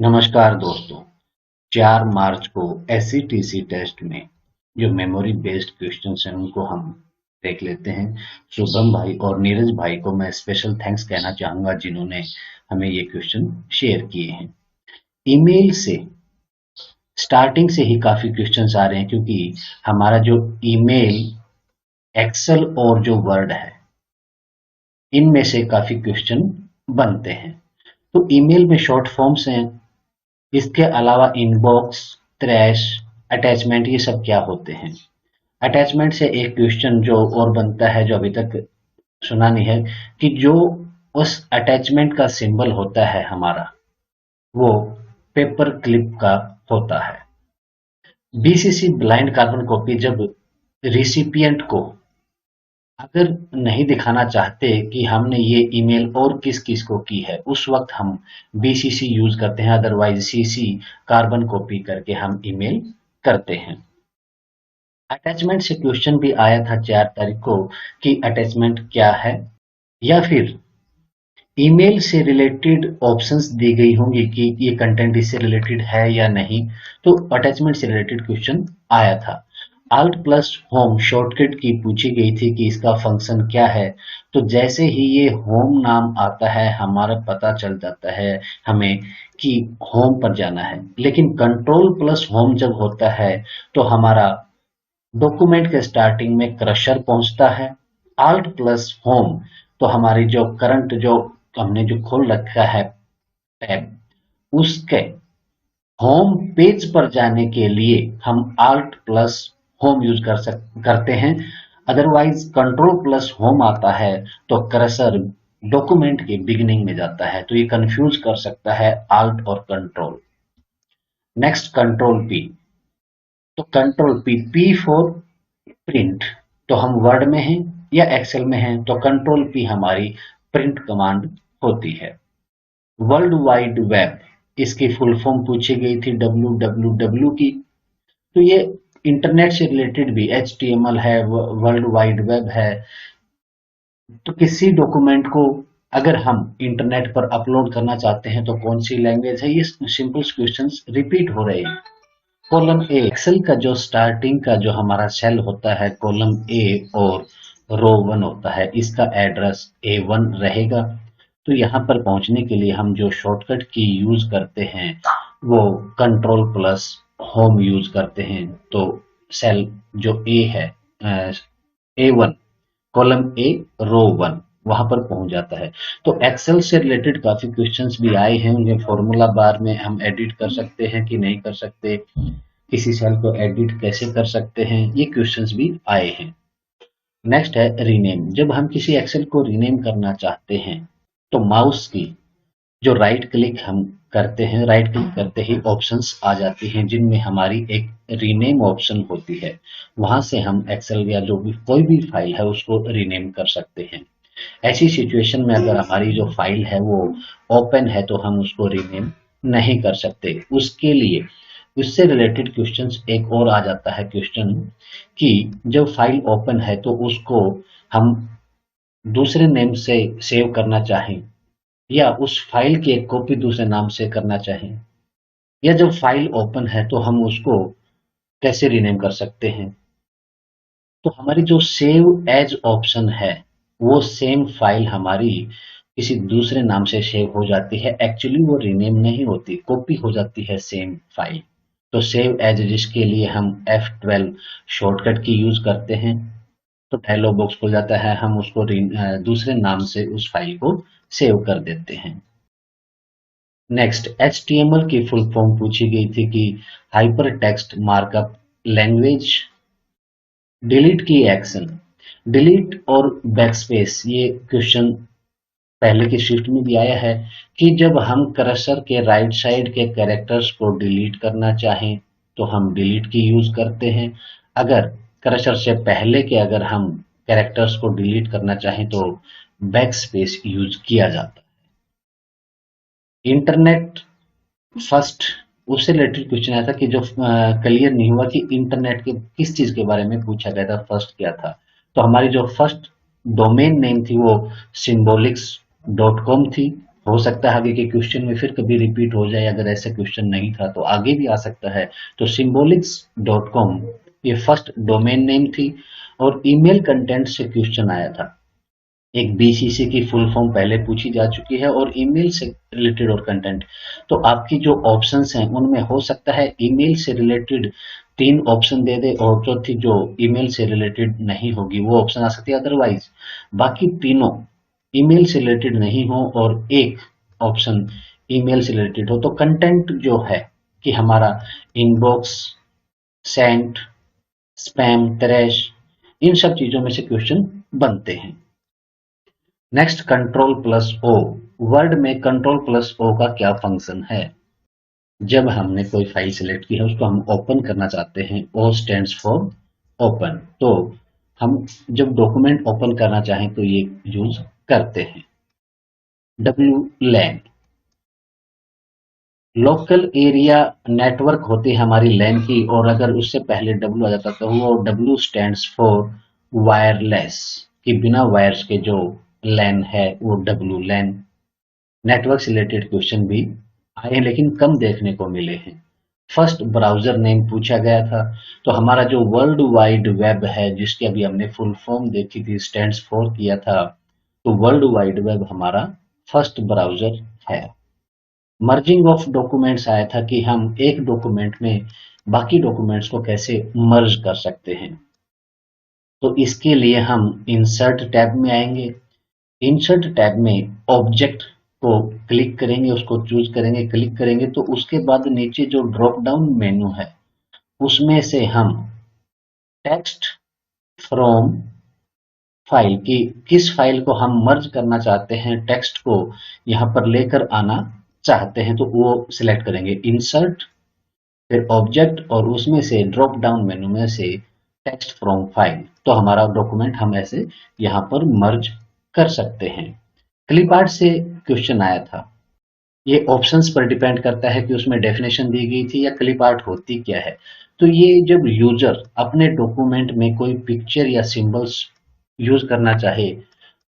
नमस्कार दोस्तों। 4 मार्च को एससीटीसी टेस्ट में जो मेमोरी बेस्ड क्वेश्चंस हैं उनको हम देख लेते हैं। शुभम भाई और नीरज भाई को मैं स्पेशल थैंक्स कहना चाहूंगा जिन्होंने हमें ये क्वेश्चन शेयर किए हैं। ईमेल से स्टार्टिंग से ही काफी क्वेश्चंस आ रहे हैं क्योंकि हमारा जो ईमेल, एक्सेल और जो वर्ड है इनमें से काफी क्वेश्चन बनते हैं। तो ईमेल में शॉर्ट फॉर्म्स हैं, इसके अलावा इनबॉक्स, ट्रैश, अटैचमेंट, ये सब क्या होते हैं। अटैचमेंट से एक क्वेश्चन जो और बनता है जो अभी तक सुना नहीं है कि जो उस अटैचमेंट का सिंबल होता है हमारा, वो पेपर क्लिप का होता है। बीसीसी ब्लाइंड कार्बन कॉपी जब रिसिपिएंट को अगर नहीं दिखाना चाहते कि हमने ये ईमेल और किस किस को की है, उस वक्त हम बीसीसी यूज करते हैं, अदरवाइज सीसी कार्बन कॉपी करके हम ईमेल करते हैं। अटैचमेंट से क्वेश्चन भी आया था 4 तारीख को कि अटैचमेंट क्या है, या फिर ईमेल से रिलेटेड ऑप्शंस दी गई होंगी कि ये कंटेंट इससे रिलेटेड है या नहीं। तो अटैचमेंट से रिलेटेड क्वेश्चन आया था। Alt प्लस होम शॉर्टकट की पूछी गई थी कि इसका फंक्शन क्या है। तो जैसे ही ये होम नाम आता है हमारा पता चल जाता है हमें कि होम पर जाना है। लेकिन कंट्रोल प्लस होम जब होता है तो हमारा डॉक्यूमेंट के स्टार्टिंग में क्रशर पहुंचता है। Alt प्लस होम तो हमारी जो करंट जो हमने जो खोल रखा है टैब, उसके होम पेज पर जाने के लिए हम Alt प्लस होम यूज करते हैं। अदरवाइज कंट्रोल प्लस होम आता है तो कर्सर डॉक्यूमेंट के बिगिनिंग में जाता है, तो ये कंफ्यूज कर सकता है Alt और कंट्रोल। नेक्स्ट कंट्रोल पी, तो control P, P for print. तो हम वर्ड में हैं या एक्सेल में हैं तो कंट्रोल पी हमारी प्रिंट कमांड होती है। वर्ल्ड वाइड वेब, इसकी फुल फॉर्म पूछी गई थी www की। तो ये इंटरनेट से रिलेटेड भी HTML है, वर्ल्ड वाइड वेब है। तो किसी डॉक्यूमेंट को अगर हम इंटरनेट पर अपलोड करना चाहते हैं तो कौन सी लैंग्वेज है, ये सिंपल क्वेश्चंस रिपीट हो रहे हैं। कॉलम ए, एक्सेल का जो स्टार्टिंग का जो हमारा सेल होता है कॉलम ए और रो 1 होता है, इसका एड्रेस A1 रहेगा। तो यहाँ पर पहुंचने के लिए हम जो शॉर्टकट की यूज करते हैं वो कंट्रोल प्लस होम यूज करते हैं। तो सेल जो ए है, A1, कॉलम ए, रो 1, वहां पर पहुंच जाता है। तो एक्सेल से रिलेटेड काफी क्वेश्चंस भी आए हैं, उन्हें फॉर्मूला बार में हम एडिट कर सकते हैं कि नहीं कर सकते, किसी सेल को एडिट कैसे कर सकते हैं, ये क्वेश्चंस भी आए हैं। नेक्स्ट है रीनेम। जब हम किसी एक्सेल को रीनेम करना चाहते हैं तो माउस की जो राइट क्लिक हम करते हैं, राइट क्लिक करते ही ऑप्शंस आ जाती हैं जिनमें हमारी एक रीनेम ऑप्शन होती है। वहां से हम एक्सेल या जो भी कोई भी फाइल है उसको रीनेम कर सकते हैं। ऐसी सिचुएशन में अगर हमारी जो फाइल है वो ओपन है तो हम उसको रीनेम नहीं कर सकते। उसके लिए उससे रिलेटेड क्वेश्चंस एक और आ जाता है क्वेश्चन कि जब फाइल ओपन है तो उसको हम दूसरे नेम से सेव करना चाहें या उस फाइल की एक कॉपी दूसरे नाम से करना चाहें, या जब फाइल ओपन है तो हम उसको कैसे रीनेम कर सकते हैं। तो हमारी जो सेव एज ऑप्शन है वो सेम फाइल हमारी किसी दूसरे नाम से सेव हो जाती है। एक्चुअली वो रीनेम नहीं होती, कॉपी हो जाती है सेम फाइल। तो सेव एज, जिसके लिए हम F12 शॉर्टकट की यूज करते हैं, तो डायलॉग बॉक्स खुल जाता है, हम उसको दूसरे नाम से उस फाइल को सेव कर देते हैं। नेक्स्ट, HTML की फुल फॉर्म पूछी गई थी कि hyper text markup language. Delete की एक्शन, डिलीट और बैकस्पेस, ये क्वेश्चन पहले की शिफ्ट में भी आया है कि जब हम कर्सर के राइट साइड के कैरेक्टर्स को डिलीट करना चाहें तो हम डिलीट की यूज करते हैं। अगर कर्सर से पहले के अगर हम कैरेक्टर्स को डिलीट करना चाहें तो बैक स्पेस यूज किया जाता है। इंटरनेट फर्स्ट, उससे रिलेटेड क्वेश्चन आया था कि जो क्लियर नहीं हुआ कि इंटरनेट के किस चीज के बारे में पूछा गया था, फर्स्ट क्या था। तो हमारी जो फर्स्ट डोमेन नेम थी वो symbolics.com थी। हो सकता है आगे के क्वेश्चन में फिर कभी रिपीट हो जाए, अगर ऐसा क्वेश्चन नहीं था तो आगे भी आ सकता है। तो symbolics.com ये फर्स्ट डोमेन नेम थी और ईमेल कंटेंट से क्वेश्चन आया था। एक बीसीसी की फुल फॉर्म पहले पूछी जा चुकी है और ईमेल से रिलेटेड और कंटेंट। तो आपकी जो ऑप्शंस हैं उनमें हो सकता है ईमेल से रिलेटेड 3 ऑप्शन दे दे और चौथी जो ईमेल से रिलेटेड नहीं होगी वो ऑप्शन आ सकती है। अदरवाइज बाकी तीनों ईमेल से रिलेटेड नहीं हो और एक ऑप्शन ईमेल से रिलेटेड हो, तो कंटेंट जो है कि हमारा इनबॉक्स, सेंट, स्पैम, ट्रैश, इन सब चीजों में से क्वेश्चन बनते हैं। Next control plus O. Word में कंट्रोल प्लस ओ का क्या फंक्शन है? जब हमने कोई फाइल सिलेक्ट की है उसको हम ओपन करना चाहते हैं, ओ स्टैंड्स फॉर ओपन, तो हम जब डॉक्यूमेंट ओपन करना चाहें तो ये यूज करते हैं। W LAN, local area network होती है हमारी लैन की, और अगर उससे पहले डब्ल्यू आ जाता तो वो डब्ल्यू स्टैंड्स फॉर वायरलेस, कि बिना वायर्स के जो लैन है वो डब्ल्यू लैन। नेटवर्क से रिलेटेड क्वेश्चन भी आए हैं लेकिन कम देखने को मिले हैं। फर्स्ट ब्राउजर नेम पूछा गया था, तो हमारा जो वर्ल्ड वाइड वेब है जिसकी अभी हमने फुल फॉर्म देखी थी, स्टैंड्स फॉर किया था, तो वर्ल्ड वाइड वेब हमारा फर्स्ट ब्राउजर है। मर्जिंग ऑफ डॉक्यूमेंट्स आया था कि हम एक डॉक्यूमेंट में बाकी डॉक्यूमेंट्स को कैसे मर्ज कर सकते हैं, तो इसके लिए हम इंसर्ट टैब में आएंगे। इंसर्ट टैब में ऑब्जेक्ट को क्लिक करेंगे, उसको चूज करेंगे, क्लिक करेंगे तो उसके बाद नीचे जो ड्रॉप डाउन मेनू है उसमें से हम टेक्स्ट फ्रॉम फाइल की किस फाइल को हम मर्ज करना चाहते हैं, टेक्स्ट को यहां पर लेकर आना चाहते हैं, तो वो सिलेक्ट करेंगे इंसर्ट, फिर ऑब्जेक्ट और उसमें से ड्रॉप डाउन मेनू में से टेक्स्ट फ्रॉम फाइल, तो हमारा डॉक्यूमेंट हम ऐसे यहां पर मर्ज कर सकते हैं। क्लिप आर्ट से क्वेश्चन आया था, ये ऑप्शंस पर डिपेंड करता है कि उसमें डेफिनेशन दी गई थी या क्लिप आर्ट होती क्या है। तो ये जब यूजर अपने डॉक्यूमेंट में कोई पिक्चर या सिंबल्स यूज करना चाहे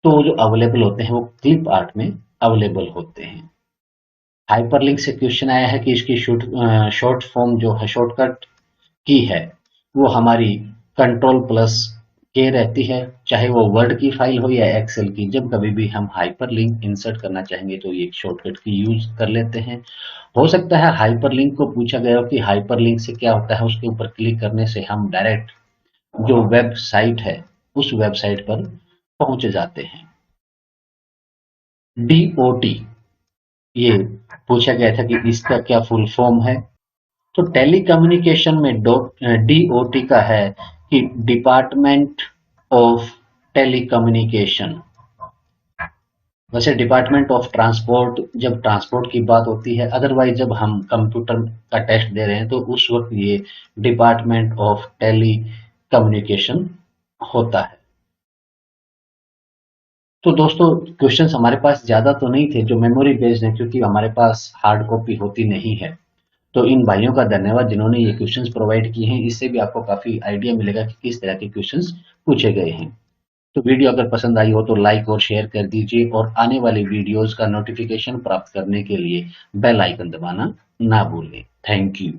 तो जो अवेलेबल होते हैं वो क्लिप आर्ट में अवेलेबल होते हैं। हाइपरलिंक से क्वेश्चन आया है कि इसकी शॉर्ट फॉर्म जो है, शॉर्टकट की है, वो हमारी कंट्रोल प्लस के रहती है, चाहे वो वर्ड की फाइल हो या एक्सेल की। जब कभी भी हम हाइपरलिंक इंसर्ट करना चाहेंगे तो ये शॉर्टकट की यूज कर लेते हैं। हो सकता है हाइपरलिंक को पूछा गया हो कि हाइपरलिंक से क्या होता है, उसके ऊपर क्लिक करने से हम डायरेक्ट जो वेबसाइट है उस वेबसाइट पर पहुंच जाते हैं। डीओटी, ये पूछा गया था कि इसका क्या फुल फॉर्म है, तो टेलीकम्युनिकेशन में डीओटी का है कि डिपार्टमेंट ऑफ टेलीकम्युनिकेशन। वैसे डिपार्टमेंट ऑफ ट्रांसपोर्ट जब ट्रांसपोर्ट की बात होती है, अदरवाइज जब हम कंप्यूटर का टेस्ट दे रहे हैं तो उस वक्त ये डिपार्टमेंट ऑफ टेली कम्युनिकेशन होता है। तो दोस्तों क्वेश्चंस हमारे पास ज्यादा तो नहीं थे जो मेमोरी बेस्ड हैं, क्योंकि हमारे पास हार्ड कॉपी होती नहीं है। तो इन भाइयों का धन्यवाद जिन्होंने ये क्वेश्चंस प्रोवाइड किए हैं, इससे भी आपको काफी आइडिया मिलेगा कि किस तरह के क्वेश्चंस पूछे गए हैं। तो वीडियो अगर पसंद आई हो तो लाइक और शेयर कर दीजिए और आने वाली वीडियोस का नोटिफिकेशन प्राप्त करने के लिए बेल आइकन दबाना ना भूलें। Thank you.